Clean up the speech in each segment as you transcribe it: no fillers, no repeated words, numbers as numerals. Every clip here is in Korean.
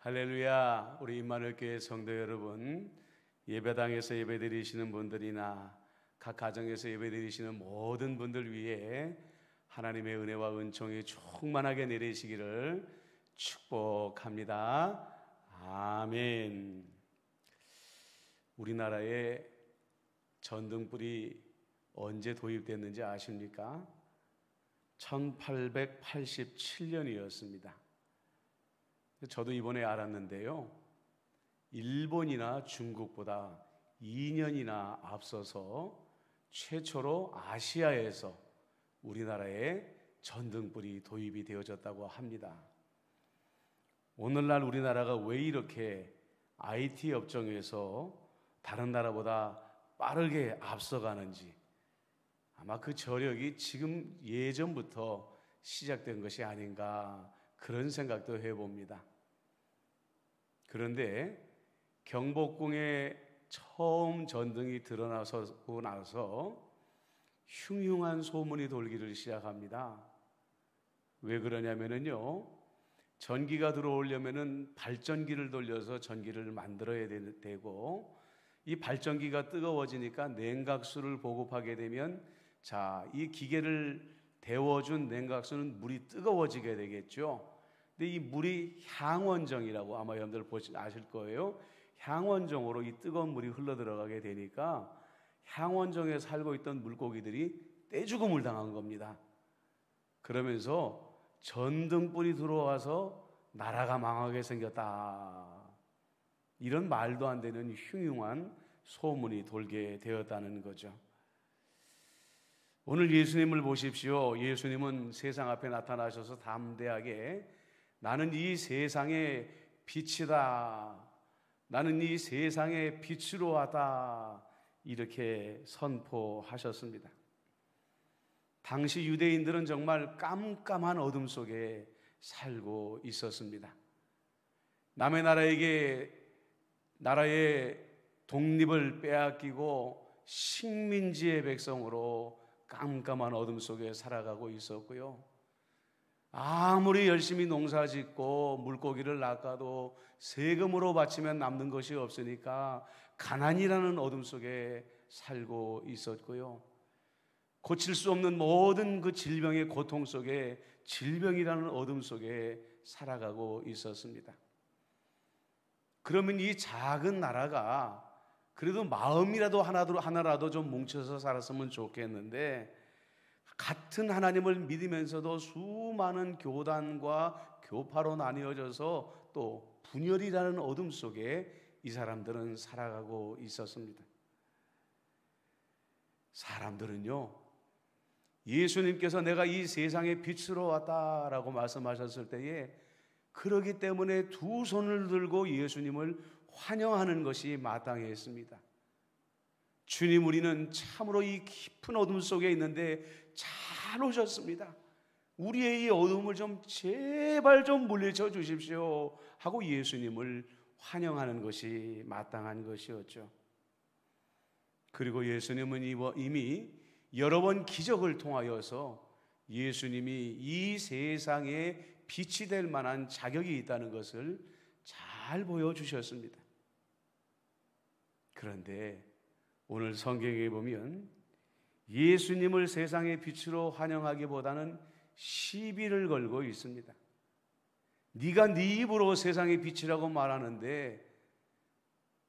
할렐루야. 우리 임마누엘 교회 성도 여러분, 예배당에서 예배드리시는 분들이나 각 가정에서 예배드리시는 모든 분들 위해 하나님의 은혜와 은총이 충만하게 내리시기를 축복합니다. 아멘. 우리나라에 전등불이 언제 도입됐는지 아십니까? 1887년이었습니다. 저도 이번에 알았는데요, 일본이나 중국보다 2년이나 앞서서 최초로 아시아에서 우리나라에 전등불이 도입이 되어졌다고 합니다. 오늘날 우리나라가 왜 이렇게 IT 업종에서 다른 나라보다 빠르게 앞서가는지, 아마 그 저력이 지금 예전부터 시작된 것이 아닌가, 그런 생각도 해봅니다. 그런데 경복궁에 처음 전등이 드러나고 나서 흉흉한 소문이 돌기를 시작합니다. 왜 그러냐면요, 전기가 들어오려면은 발전기를 돌려서 전기를 만들어야 되고, 이 발전기가 뜨거워지니까 냉각수를 보급하게 되면, 이 기계를 데워준 냉각수는 물이 뜨거워지게 되겠죠. 근데 이 물이 향원정이라고 아마 여러분들 아실 거예요. 향원정으로 이 뜨거운 물이 흘러 들어가게 되니까 향원정에 살고 있던 물고기들이 떼죽음을 당한 겁니다. 그러면서 전등불이 들어와서 나라가 망하게 생겼다, 이런 말도 안 되는 흉흉한 소문이 돌게 되었다는 거죠. 오늘 예수님을 보십시오. 예수님은 세상 앞에 나타나셔서 담대하게 나는 이 세상의 빛이다, 나는 이 세상의 빛으로 왔다, 이렇게 선포하셨습니다. 당시 유대인들은 정말 깜깜한 어둠 속에 살고 있었습니다. 남의 나라의 독립을 빼앗기고 식민지의 백성으로 깜깜한 어둠 속에 살아가고 있었고요, 아무리 열심히 농사짓고 물고기를 낚아도 세금으로 바치면 남는 것이 없으니까 가난이라는 어둠 속에 살고 있었고요, 고칠 수 없는 모든 그 질병의 고통 속에, 질병이라는 어둠 속에 살아가고 있었습니다. 그러면 이 작은 나라가 그래도 마음이라도 하나라도 좀 뭉쳐서 살았으면 좋겠는데, 같은 하나님을 믿으면서도 수많은 교단과 교파로 나뉘어져서 또 분열이라는 어둠 속에 이 사람들은 살아가고 있었습니다. 사람들은요, 예수님께서 내가 이 세상의 빛으로 왔다라고 말씀하셨을 때에 그러기 때문에 두 손을 들고 예수님을 환영하는 것이 마땅했습니다. 주님, 우리는 참으로 이 깊은 어둠 속에 있는데 잘 오셨습니다. 우리의 이 어둠을 좀 제발 좀 물리쳐 주십시오 하고 예수님을 환영하는 것이 마땅한 것이었죠. 그리고 예수님은 이미 여러 번 기적을 통하여서 예수님이 이 세상에 빛이 될 만한 자격이 있다는 것을 잘 보여주셨습니다. 그런데 오늘 성경에 보면 예수님을 세상의 빛으로 환영하기보다는 시비를 걸고 있습니다. 네가 네 입으로 세상의 빛이라고 말하는데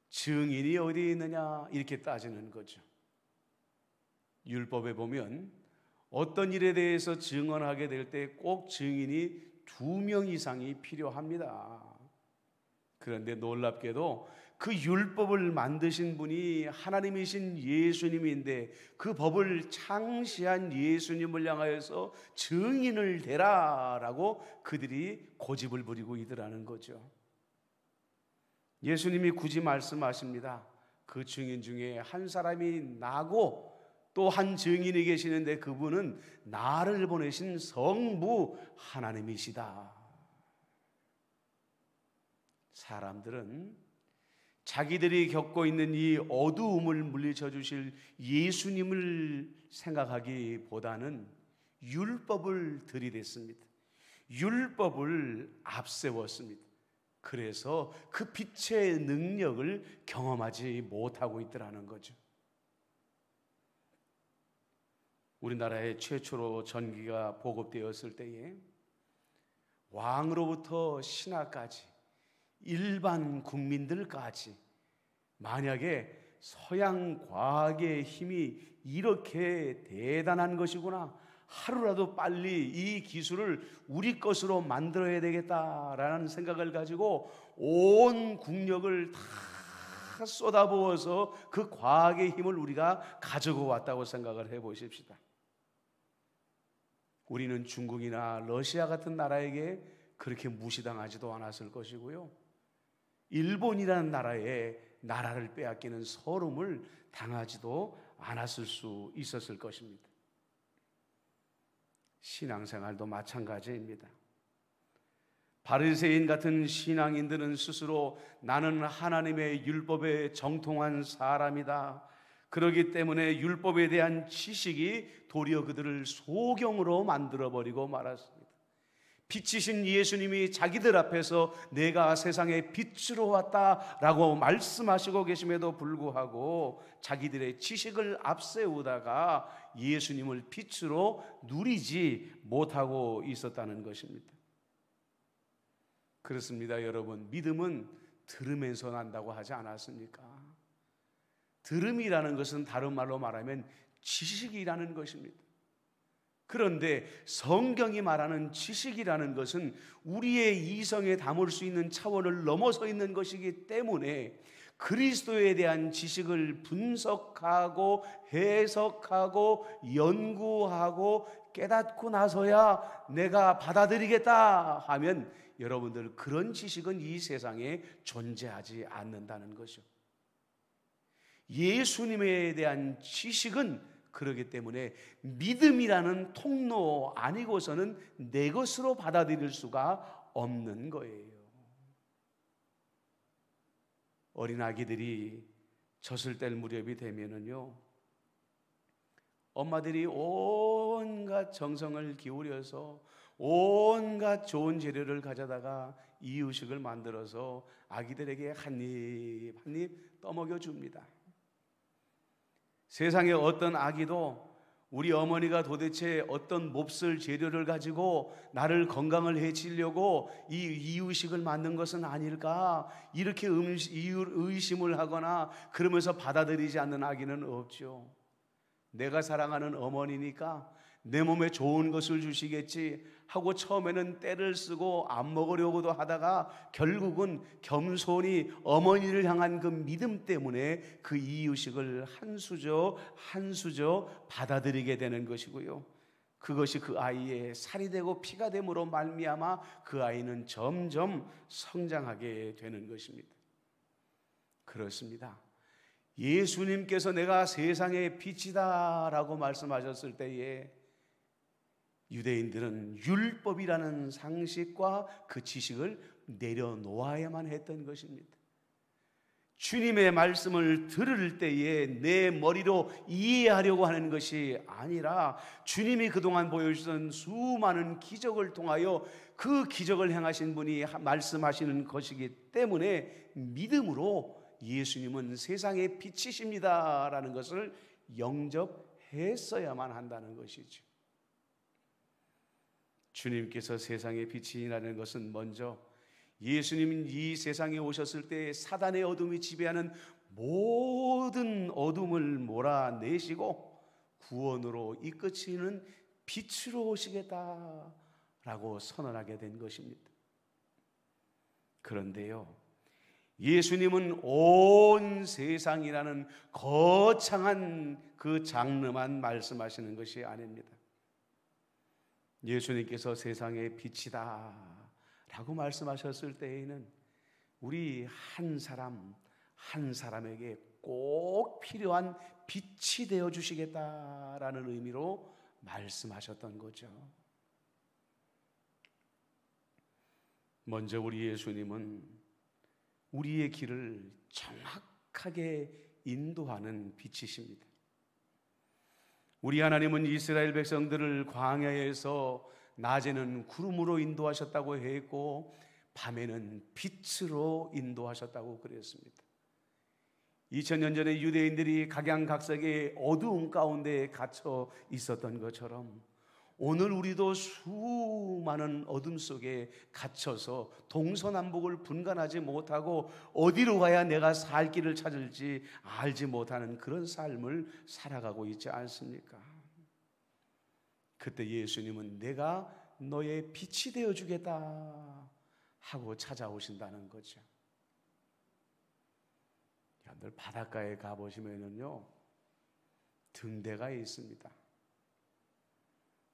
증인이 어디에 있느냐, 이렇게 따지는 거죠. 율법에 보면 어떤 일에 대해서 증언하게 될 때 꼭 증인이 2명 이상이 필요합니다. 그런데 놀랍게도 그 율법을 만드신 분이 하나님이신 예수님인데 그 법을 창시한 예수님을 향하여서 증인을 대라라고 그들이 고집을 부리고 있더라는 거죠. 예수님이 굳이 말씀하십니다. 그 증인 중에 한 사람이 나고 또 한 증인이 계시는데 그분은 나를 보내신 성부 하나님이시다. 사람들은 자기들이 겪고 있는 이 어두움을 물리쳐 주실 예수님을 생각하기보다는 율법을 들이댔습니다. 율법을 앞세웠습니다. 그래서 그 빛의 능력을 경험하지 못하고 있더라는 거죠. 우리나라에 최초로 전기가 보급되었을 때에 왕으로부터 신하까지 일반 국민들까지 만약에 서양 과학의 힘이 이렇게 대단한 것이구나, 하루라도 빨리 이 기술을 우리 것으로 만들어야 되겠다라는 생각을 가지고 온 국력을 다 쏟아부어서 그 과학의 힘을 우리가 가지고 왔다고 생각을 해보십시다. 우리는 중국이나 러시아 같은 나라에게 그렇게 무시당하지도 않았을 것이고요, 일본이라는 나라를 빼앗기는 서름을 당하지도 않았을 수 있었을 것입니다. 신앙생활도 마찬가지입니다. 바리새인 같은 신앙인들은 스스로 나는 하나님의 율법에 정통한 사람이다, 그렇기 때문에 율법에 대한 지식이 도리어 그들을 소경으로 만들어버리고 말았습니다. 빛이신 예수님이 자기들 앞에서 내가 세상의 빛으로 왔다라고 말씀하시고 계심에도 불구하고 자기들의 지식을 앞세우다가 예수님을 빛으로 누리지 못하고 있었다는 것입니다. 그렇습니다, 여러분. 믿음은 들으면서 난다고 하지 않았습니까? 들음이라는 것은 다른 말로 말하면 지식이라는 것입니다. 그런데 성경이 말하는 지식이라는 것은 우리의 이성에 담을 수 있는 차원을 넘어서 있는 것이기 때문에 그리스도에 대한 지식을 분석하고 해석하고 연구하고 깨닫고 나서야 내가 받아들이겠다 하면 여러분들, 그런 지식은 이 세상에 존재하지 않는다는 것이죠. 예수님에 대한 지식은 그렇기 때문에 믿음이라는 통로 아니고서는 내 것으로 받아들일 수가 없는 거예요. 어린 아기들이 젖을 뗄 무렵이 되면은요, 엄마들이 온갖 정성을 기울여서 온갖 좋은 재료를 가져다가 이유식을 만들어서 아기들에게 한 입 한 입 떠먹여 줍니다. 세상에 어떤 아기도 우리 어머니가 도대체 어떤 몹쓸 재료를 가지고 나를 건강을 해치려고 이 이유식을 만든 것은 아닐까, 이렇게 의심을 하거나 그러면서 받아들이지 않는 아기는 없죠. 내가 사랑하는 어머니니까 내 몸에 좋은 것을 주시겠지 하고 처음에는 떼를 쓰고 안 먹으려고도 하다가 결국은 겸손히 어머니를 향한 그 믿음 때문에 그 이유식을 한 수저 받아들이게 되는 것이고요, 그것이 그 아이의 살이 되고 피가 됨으로 말미암아 그 아이는 점점 성장하게 되는 것입니다. 그렇습니다. 예수님께서 내가 세상의 빛이다 라고 말씀하셨을 때에 유대인들은 율법이라는 상식과 그 지식을 내려놓아야만 했던 것입니다. 주님의 말씀을 들을 때에 내 머리로 이해하려고 하는 것이 아니라 주님이 그동안 보여주신 수많은 기적을 통하여 그 기적을 행하신 분이 말씀하시는 것이기 때문에 믿음으로 예수님은 세상의 빛이십니다 라는 것을 영접했어야만 한다는 것이죠. 주님께서 세상의 빛이라는 것은 먼저 예수님은 이 세상에 오셨을 때 사단의 어둠이 지배하는 모든 어둠을 몰아내시고 구원으로 이끄시는 빛으로 오시겠다라고 선언하게 된 것입니다. 그런데요, 예수님은 온 세상이라는 거창한 그 장르만 말씀하시는 것이 아닙니다. 예수님께서 세상의 빛이다 라고 말씀하셨을 때에는 우리 한 사람 한 사람에게 꼭 필요한 빛이 되어 주시겠다라는 의미로 말씀하셨던 거죠. 먼저 우리 예수님은 우리의 길을 정확하게 인도하는 빛이십니다. 우리 하나님은 이스라엘 백성들을 광야에서 낮에는 구름으로 인도하셨다고 했고 밤에는 빛으로 인도하셨다고 그랬습니다. 2000년 전에 유대인들이 각양각색의 어두움 가운데 갇혀 있었던 것처럼 오늘 우리도 수많은 어둠 속에 갇혀서 동서남북을 분간하지 못하고 어디로 가야 내가 살 길을 찾을지 알지 못하는 그런 삶을 살아가고 있지 않습니까? 그때 예수님은 내가 너의 빛이 되어주겠다 하고 찾아오신다는 거죠. 여러분들 바닷가에 가보시면요 등대가 있습니다.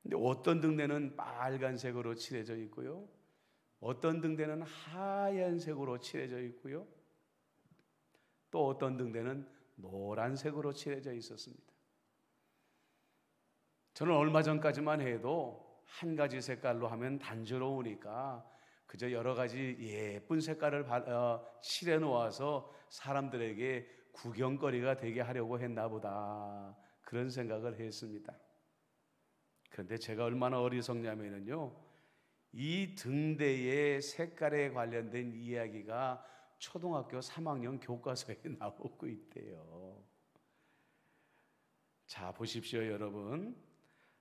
근데 어떤 등대는 빨간색으로 칠해져 있고요, 어떤 등대는 하얀색으로 칠해져 있고요, 또 어떤 등대는 노란색으로 칠해져 있었습니다. 저는 얼마 전까지만 해도 한 가지 색깔로 하면 단조로우니까 그저 여러 가지 예쁜 색깔을 칠해 놓아서 사람들에게 구경거리가 되게 하려고 했나 보다, 그런 생각을 했습니다. 그런데 제가 얼마나 어리석냐면요, 이 등대의 색깔에 관련된 이야기가 초등학교 3학년 교과서에 나오고 있대요. 자, 보십시오 여러분.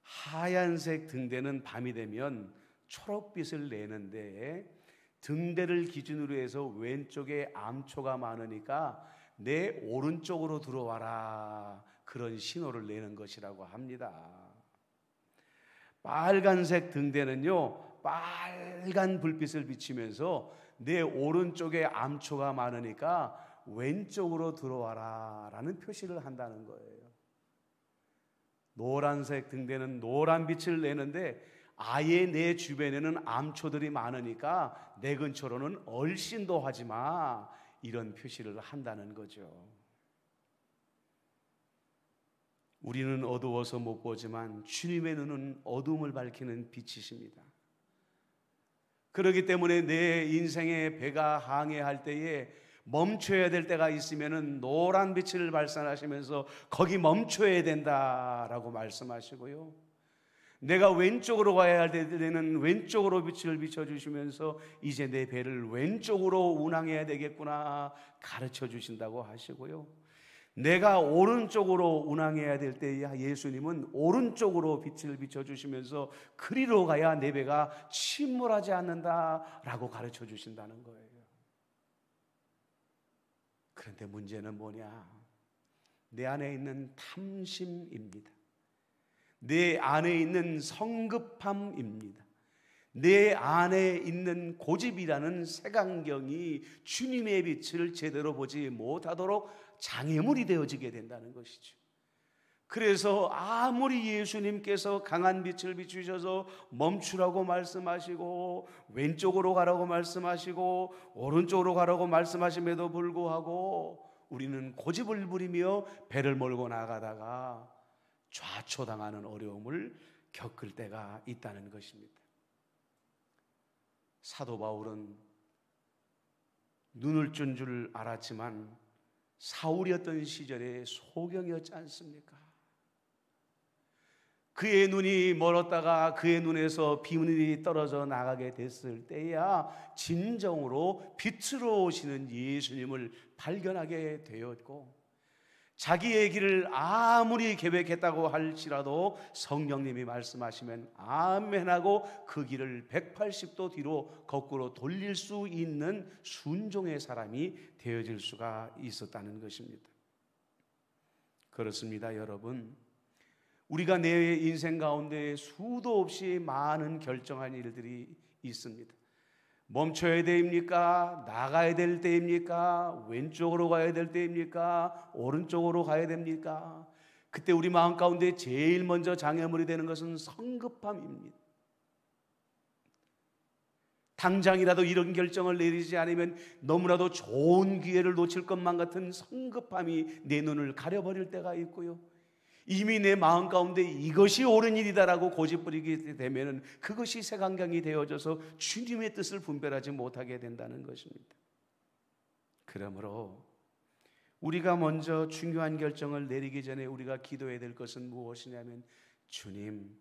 하얀색 등대는 밤이 되면 초록빛을 내는데 등대를 기준으로 해서 왼쪽에 암초가 많으니까 내 오른쪽으로 들어와라, 그런 신호를 내는 것이라고 합니다. 빨간색 등대는요 빨간 불빛을 비치면서 내 오른쪽에 암초가 많으니까 왼쪽으로 들어와라 라는 표시를 한다는 거예요. 노란색 등대는 노란 빛을 내는데 아예 내 주변에는 암초들이 많으니까 내 근처로는 얼씬도 하지 마, 이런 표시를 한다는 거죠. 우리는 어두워서 못 보지만 주님의 눈은 어둠을 밝히는 빛이십니다. 그렇기 때문에 내 인생의 배가 항해할 때에 멈춰야 될 때가 있으면은 노란 빛을 발산하시면서 거기 멈춰야 된다라고 말씀하시고요, 내가 왼쪽으로 가야 할 때는 왼쪽으로 빛을 비춰주시면서 이제 내 배를 왼쪽으로 운항해야 되겠구나 가르쳐 주신다고 하시고요, 내가 오른쪽으로 운항해야 될 때 예수님은 오른쪽으로 빛을 비춰주시면서 그리로 가야 내 배가 침몰하지 않는다라고 가르쳐 주신다는 거예요. 그런데 문제는 뭐냐? 내 안에 있는 탐심입니다. 내 안에 있는 성급함입니다. 내 안에 있는 고집이라는 색안경이 주님의 빛을 제대로 보지 못하도록 장애물이 되어지게 된다는 것이죠. 그래서 아무리 예수님께서 강한 빛을 비추셔서 멈추라고 말씀하시고 왼쪽으로 가라고 말씀하시고 오른쪽으로 가라고 말씀하심에도 불구하고 우리는 고집을 부리며 배를 몰고 나가다가 좌초당하는 어려움을 겪을 때가 있다는 것입니다. 사도 바울은 눈을 뜬 줄 알았지만 사울이었던 시절에 소경이었지 않습니까? 그의 눈이 멀었다가 그의 눈에서 비늘이 떨어져 나가게 됐을 때야 진정으로 빛으로 오시는 예수님을 발견하게 되었고, 자기의 길을 아무리 계획했다고 할지라도 성령님이 말씀하시면 아멘하고 그 길을 180도 뒤로 거꾸로 돌릴 수 있는 순종의 사람이 되어질 수가 있었다는 것입니다. 그렇습니다, 여러분. 우리가 내 인생 가운데 수도 없이 많은 결정할 일들이 있습니다. 멈춰야 됩니까? 나가야 될 때입니까? 왼쪽으로 가야 될 때입니까? 오른쪽으로 가야 됩니까? 그때 우리 마음 가운데 제일 먼저 장애물이 되는 것은 성급함입니다. 당장이라도 이런 결정을 내리지 않으면 너무나도 좋은 기회를 놓칠 것만 같은 성급함이 내 눈을 가려버릴 때가 있고요, 이미 내 마음 가운데 이것이 옳은 일이다라고 고집부리게 되면 그것이 색안경이 되어져서 주님의 뜻을 분별하지 못하게 된다는 것입니다. 그러므로 우리가 먼저 중요한 결정을 내리기 전에 우리가 기도해야 될 것은 무엇이냐면, 주님,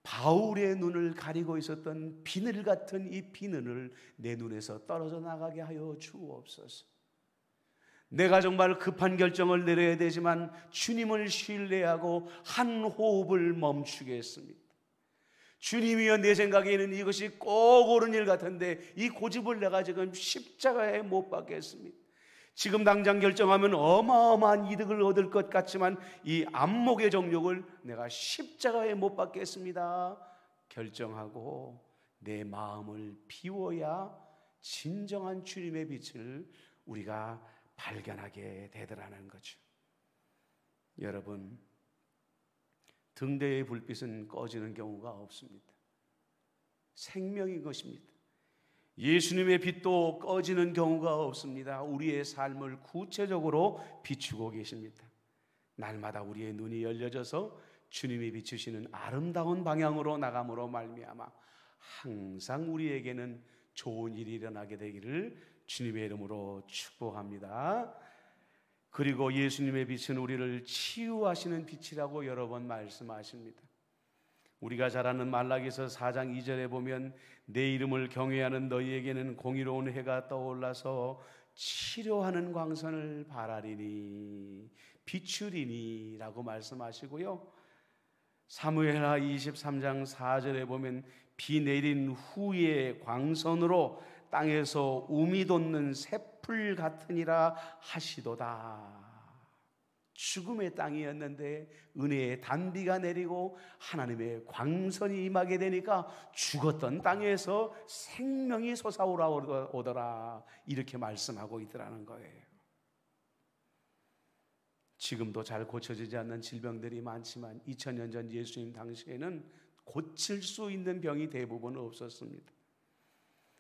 바울의 눈을 가리고 있었던 비늘 같은 이 비늘을 내 눈에서 떨어져 나가게 하여 주옵소서. 내가 정말 급한 결정을 내려야 되지만 주님을 신뢰하고 한 호흡을 멈추겠습니다. 주님이여, 내 생각에는 이것이 꼭 옳은 일 같은데 이 고집을 내가 지금 십자가에 못 박겠습니다. 지금 당장 결정하면 어마어마한 이득을 얻을 것 같지만 이 안목의 정욕을 내가 십자가에 못 박겠습니다. 결정하고 내 마음을 비워야 진정한 주님의 빛을 우리가 발견하게 되더라는 거죠. 여러분, 등대의 불빛은 꺼지는 경우가 없습니다. 생명인 것입니다. 예수님의 빛도 꺼지는 경우가 없습니다. 우리의 삶을 구체적으로 비추고 계십니다. 날마다 우리의 눈이 열려져서 주님이 비추시는 아름다운 방향으로 나감으로 말미암아 항상 우리에게는 좋은 일이 일어나게 되기를 주님의 이름으로 축복합니다. 그리고 예수님의 빛은 우리를 치유하시는 빛이라고 여러 번 말씀하십니다. 우리가 잘 아는 말라기서 4장 2절에 보면 내 이름을 경외하는 너희에게는 공의로운 해가 떠올라서 치료하는 광선을 발하리니 비추리니 라고 말씀하시고요, 사무엘하 23장 4절에 보면 비 내린 후에 광선으로 땅에서 우미 돋는 새풀 같으니라 하시도다. 죽음의 땅이었는데 은혜의 단비가 내리고 하나님의 광선이 임하게 되니까 죽었던 땅에서 생명이 솟아오더라, 이렇게 말씀하고 있더라는 거예요. 지금도 잘 고쳐지지 않는 질병들이 많지만 2000년 전 예수님 당시에는 고칠 수 있는 병이 대부분 없었습니다.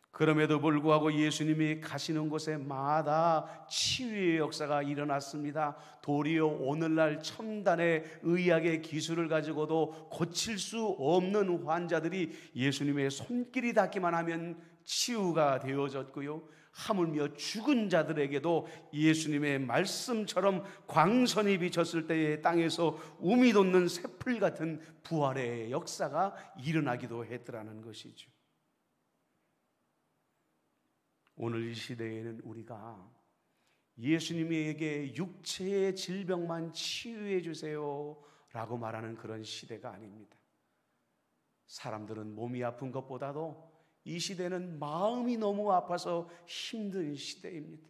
그럼에도 불구하고 예수님이 가시는 곳에마다 치유의 역사가 일어났습니다. 도리어 오늘날 첨단의 의학의 기술을 가지고도 고칠 수 없는 환자들이 예수님의 손길이 닿기만 하면 치유가 되어졌고요, 하물며 죽은 자들에게도 예수님의 말씀처럼 광선이 비쳤을 때에 땅에서 우미 돋는 새풀 같은 부활의 역사가 일어나기도 했더라는 것이죠. 오늘 이 시대에는 우리가 예수님에게 육체의 질병만 치유해 주세요 라고 말하는 그런 시대가 아닙니다. 사람들은 몸이 아픈 것보다도 이 시대는 마음이 너무 아파서 힘든 시대입니다.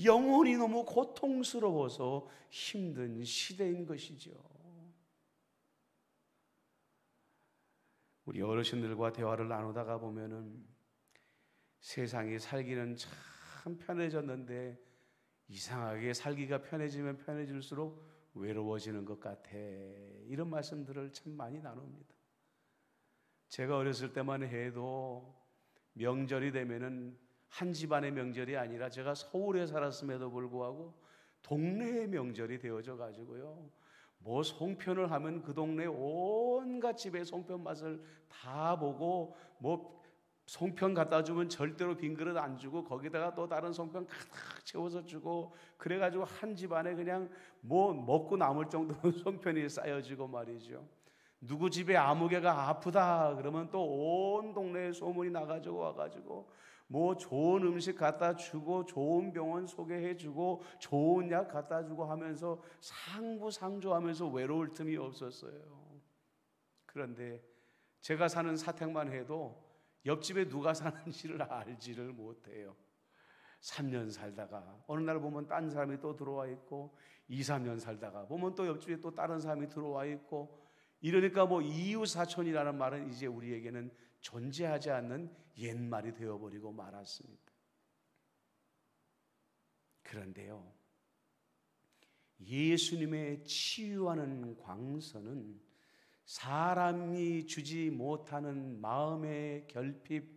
영혼이 너무 고통스러워서 힘든 시대인 것이죠. 우리 어르신들과 대화를 나누다가 보면은 세상이 살기는 참 편해졌는데 이상하게 살기가 편해지면 편해질수록 외로워지는 것 같아, 이런 말씀들을 참 많이 나눕니다. 제가 어렸을 때만 해도 명절이 되면은 한 집안의 명절이 아니라 제가 서울에 살았음에도 불구하고 동네의 명절이 되어져 가지고요, 뭐 송편을 하면 그 동네 온갖 집의 송편 맛을 다 보고, 뭐 송편 갖다 주면 절대로 빈 그릇 안 주고 거기다가 또 다른 송편 가득 채워서 주고, 그래가지고 한 집안에 그냥 뭐 먹고 남을 정도로 송편이 쌓여지고 말이죠. 누구 집에 아무개가 아프다 그러면 또 온 동네에 소문이 나가지고 와가지고 뭐 좋은 음식 갖다 주고 좋은 병원 소개해 주고 좋은 약 갖다 주고 하면서 상부상조하면서 외로울 틈이 없었어요. 그런데 제가 사는 사택만 해도 옆집에 누가 사는지를 알지를 못해요. 3년 살다가 어느 날 보면 딴 사람이 또 들어와 있고, 2, 3년 살다가 보면 또 옆집에 또 다른 사람이 들어와 있고, 이러니까 뭐 이웃사촌이라는 말은 이제 우리에게는 존재하지 않는 옛말이 되어버리고 말았습니다. 그런데요, 예수님의 치유하는 광선은 사람이 주지 못하는 마음의 결핍,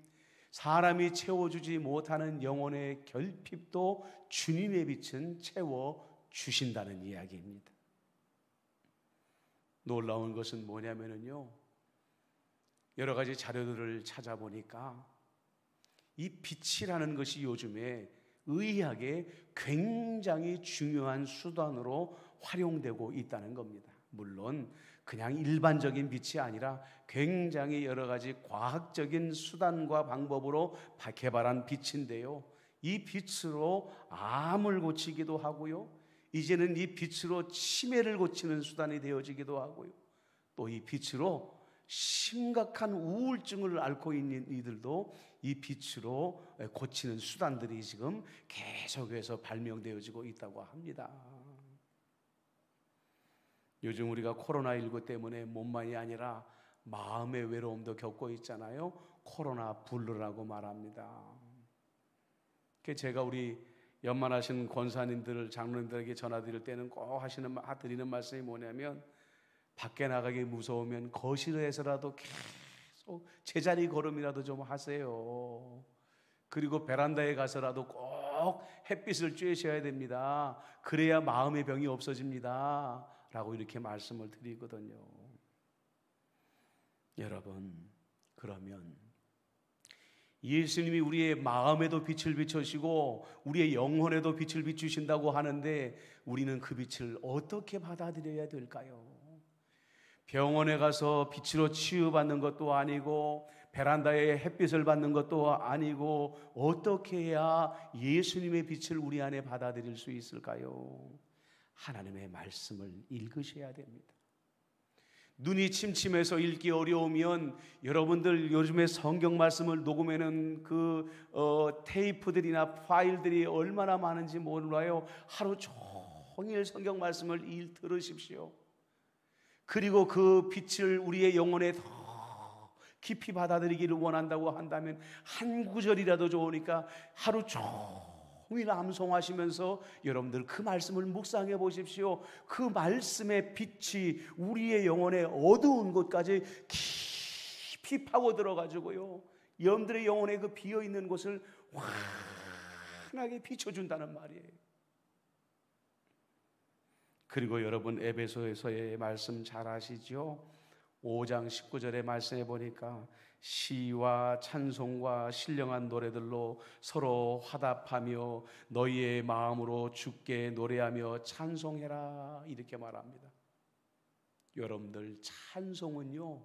사람이 채워주지 못하는 영혼의 결핍도 주님의 빛은 채워주신다는 이야기입니다. 놀라운 것은 뭐냐면요, 여러 가지 자료들을 찾아보니까 이 빛이라는 것이 요즘에 의학에 굉장히 중요한 수단으로 활용되고 있다는 겁니다. 물론 그냥 일반적인 빛이 아니라 굉장히 여러 가지 과학적인 수단과 방법으로 개발한 빛인데요. 이 빛으로 암을 고치기도 하고요. 이제는 이 빛으로 치매를 고치는 수단이 되어지기도 하고요. 또 이 빛으로 심각한 우울증을 앓고 있는 이들도 이 빛으로 고치는 수단들이 지금 계속해서 발명되어지고 있다고 합니다. 요즘 우리가 코로나19 때문에 몸만이 아니라 마음의 외로움도 겪고 있잖아요. 코로나 블루라고 말합니다. 제가 우리 연만하신 권사님들, 장로님들에게 전화드릴 때는 꼭 드리는 말씀이 뭐냐면, 밖에 나가기 무서우면 거실에서라도 계속 제자리 걸음이라도 좀 하세요. 그리고 베란다에 가서라도 꼭 햇빛을 쬐셔야 됩니다. 그래야 마음의 병이 없어집니다. 라고 이렇게 말씀을 드리거든요. 여러분, 그러면 예수님이 우리의 마음에도 빛을 비추시고 우리의 영혼에도 빛을 비추신다고 하는데, 우리는 그 빛을 어떻게 받아들여야 될까요? 병원에 가서 빛으로 치유받는 것도 아니고 베란다에 햇빛을 받는 것도 아니고, 어떻게 해야 예수님의 빛을 우리 안에 받아들일 수 있을까요? 하나님의 말씀을 읽으셔야 됩니다. 눈이 침침해서 읽기 어려우면 여러분들 요즘에 성경 말씀을 녹음해놓은 테이프들이나 파일들이 얼마나 많은지 몰라요. 하루 종일 성경 말씀을 들으십시오. 그리고 그 빛을 우리의 영혼에 더 깊이 받아들이기를 원한다고 한다면 한 구절이라도 좋으니까 하루 종일 암송하시면서 여러분들 그 말씀을 묵상해 보십시오. 그 말씀의 빛이 우리의 영혼의 어두운 곳까지 깊이 파고 들어가지고요, 여러분들의 영혼의 그 비어있는 곳을 환하게 비춰준다는 말이에요. 그리고 여러분, 에베소서의 말씀 잘 아시죠? 5장 19절의 말씀에 보니까 시와 찬송과 신령한 노래들로 서로 화답하며 너희의 마음으로 주께 노래하며 찬송해라, 이렇게 말합니다. 여러분들, 찬송은요,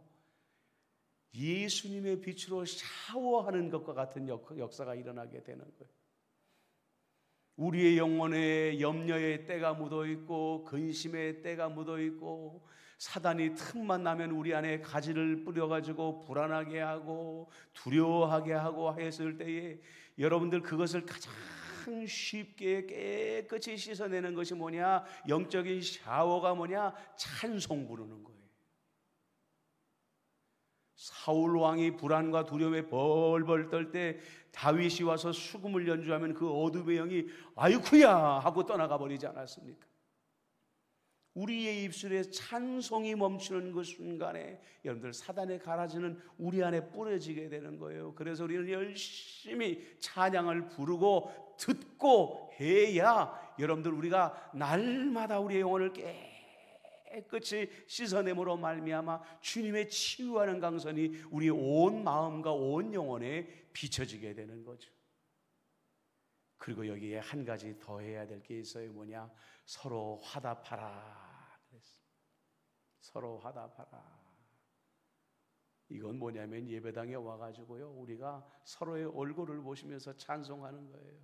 예수님의 빛으로 샤워하는 것과 같은 역사가 일어나게 되는 거예요. 우리의 영혼에 염려의 때가 묻어있고 근심의 때가 묻어있고, 사단이 틈만 나면 우리 안에 가지를 뿌려가지고 불안하게 하고 두려워하게 하고 했을 때에, 여러분들 그것을 가장 쉽게 깨끗이 씻어내는 것이 뭐냐? 영적인 샤워가 뭐냐? 찬송 부르는 거예요. 사울 왕이 불안과 두려움에 벌벌 떨 때 다윗이 와서 수금을 연주하면 그 어둠의 영이 아이쿠야 하고 떠나가 버리지 않았습니까? 우리의 입술에 찬송이 멈추는 그 순간에 여러분들, 사단의 가라지는 우리 안에 뿌려지게 되는 거예요. 그래서 우리는 열심히 찬양을 부르고 듣고 해야 여러분들, 우리가 날마다 우리의 영혼을 깨끗이 씻어냄으로 말미암아 주님의 치유하는 강선이 우리의 온 마음과 온 영혼에 비춰지게 되는 거죠. 그리고 여기에 한 가지 더 해야 될 게 있어요. 뭐냐? 서로 화답하라 그랬어요. 서로 화답하라. 이건 뭐냐면, 예배당에 와가지고요, 우리가 서로의 얼굴을 보시면서 찬송하는 거예요.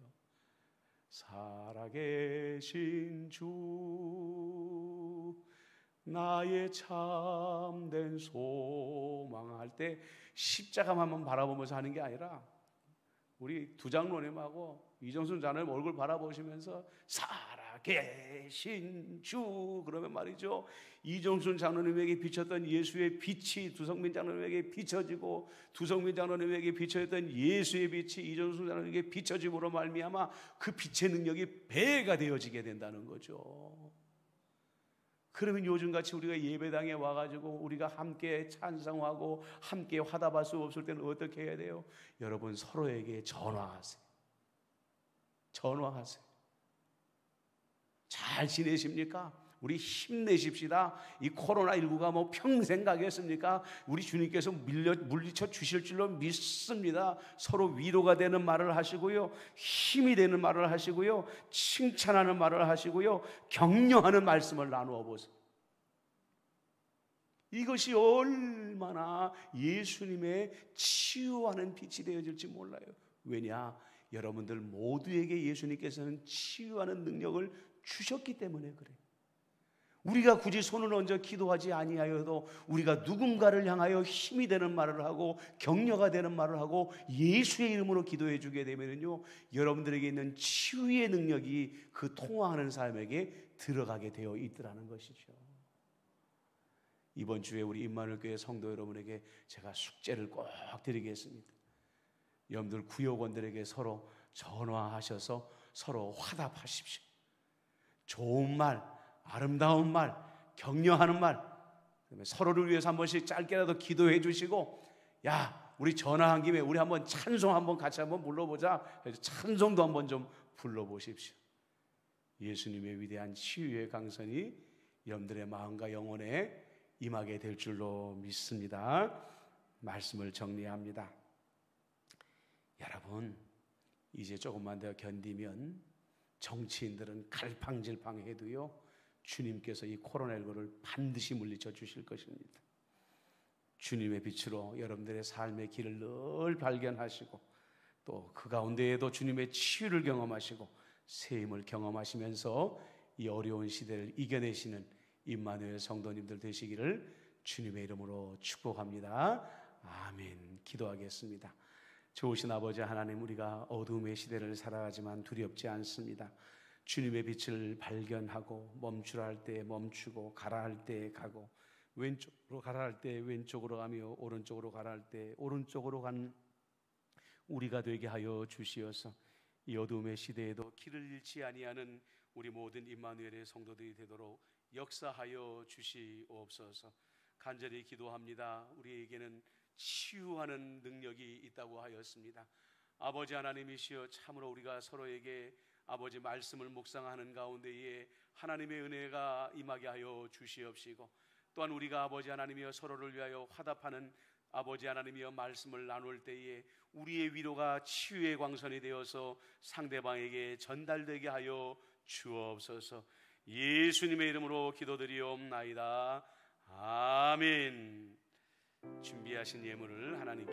살아계신 주, 나의 참된 소망할 때 십자가만 바라보면서 하는 게 아니라, 우리 두 장로님하고 이정순 장로님 얼굴 바라보시면서 살아계신 주 그러면 말이죠, 이정순 장로님에게 비쳤던 예수의 빛이 두성민 장로님에게 비춰지고, 두성민 장로님에게 비춰졌던 예수의 빛이 이정순 장로님에게 비춰짐으로 말미암아 그 빛의 능력이 배가 되어지게 된다는 거죠. 그러면 요즘같이 우리가 예배당에 와가지고 우리가 함께 찬송하고 함께 화답할 수 없을 때는 어떻게 해야 돼요? 여러분, 서로에게 전화하세요. 전화하세요. 잘 지내십니까? 우리 힘내십시다. 이 코로나19가 뭐 평생 가겠습니까? 우리 주님께서 물리쳐 주실 줄로 믿습니다. 서로 위로가 되는 말을 하시고요, 힘이 되는 말을 하시고요, 칭찬하는 말을 하시고요, 격려하는 말씀을 나누어 보세요. 이것이 얼마나 예수님의 치유하는 빛이 되어질지 몰라요. 왜냐? 여러분들 모두에게 예수님께서는 치유하는 능력을 주셨기 때문에 그래요. 우리가 굳이 손을 얹어 기도하지 아니하여도 우리가 누군가를 향하여 힘이 되는 말을 하고 격려가 되는 말을 하고 예수의 이름으로 기도해 주게 되면요, 여러분들에게 있는 치유의 능력이 그 통화하는 사람에게 들어가게 되어 있더라는 것이죠. 이번 주에 우리 임마누엘교회 성도 여러분에게 제가 숙제를 꼭 드리겠습니다. 여러분들 구역원들에게 서로 전화하셔서 서로 화답하십시오. 좋은 말, 아름다운 말, 격려하는 말, 서로를 위해서 한 번씩 짧게라도 기도해 주시고, 야, 우리 전화한 김에 우리 한번 찬송 한번 같이 한번 불러보자. 그래서 찬송도 한번 좀 불러보십시오. 예수님의 위대한 치유의 강선이 여러분들의 마음과 영혼에 임하게 될 줄로 믿습니다. 말씀을 정리합니다. 여러분, 이제 조금만 더 견디면 정치인들은 갈팡질팡해도요, 주님께서 이 코로나19를 반드시 물리쳐 주실 것입니다. 주님의 빛으로 여러분들의 삶의 길을 늘 발견하시고 또 그 가운데에도 주님의 치유를 경험하시고 새 힘을 경험하시면서 이 어려운 시대를 이겨내시는 임마누엘 성도님들 되시기를 주님의 이름으로 축복합니다. 아멘. 기도하겠습니다. 좋으신 아버지 하나님, 우리가 어두움의 시대를 살아가지만 두렵지 않습니다. 주님의 빛을 발견하고 멈추라 할 때 멈추고 가라 할 때 가고 왼쪽으로 가라 할 때 왼쪽으로 가며 오른쪽으로 가라 할 때 오른쪽으로 간 우리가 되게 하여 주시어서 이 어두움의 시대에도 길을 잃지 아니하는 우리 모든 임마누엘의 성도들이 되도록 역사하여 주시옵소서. 간절히 기도합니다. 우리에게는 치유하는 능력이 있다고 하였습니다. 아버지 하나님이시여, 참으로 우리가 서로에게 아버지 말씀을 묵상하는 가운데에 하나님의 은혜가 임하게 하여 주시옵시고, 또한 우리가 아버지 하나님이여 서로를 위하여 화답하는 아버지 하나님이여 말씀을 나눌 때에 우리의 위로가 치유의 광선이 되어서 상대방에게 전달되게 하여 주옵소서. 예수님의 이름으로 기도드리옵나이다. 아멘. 준비하신 예물을 하나님께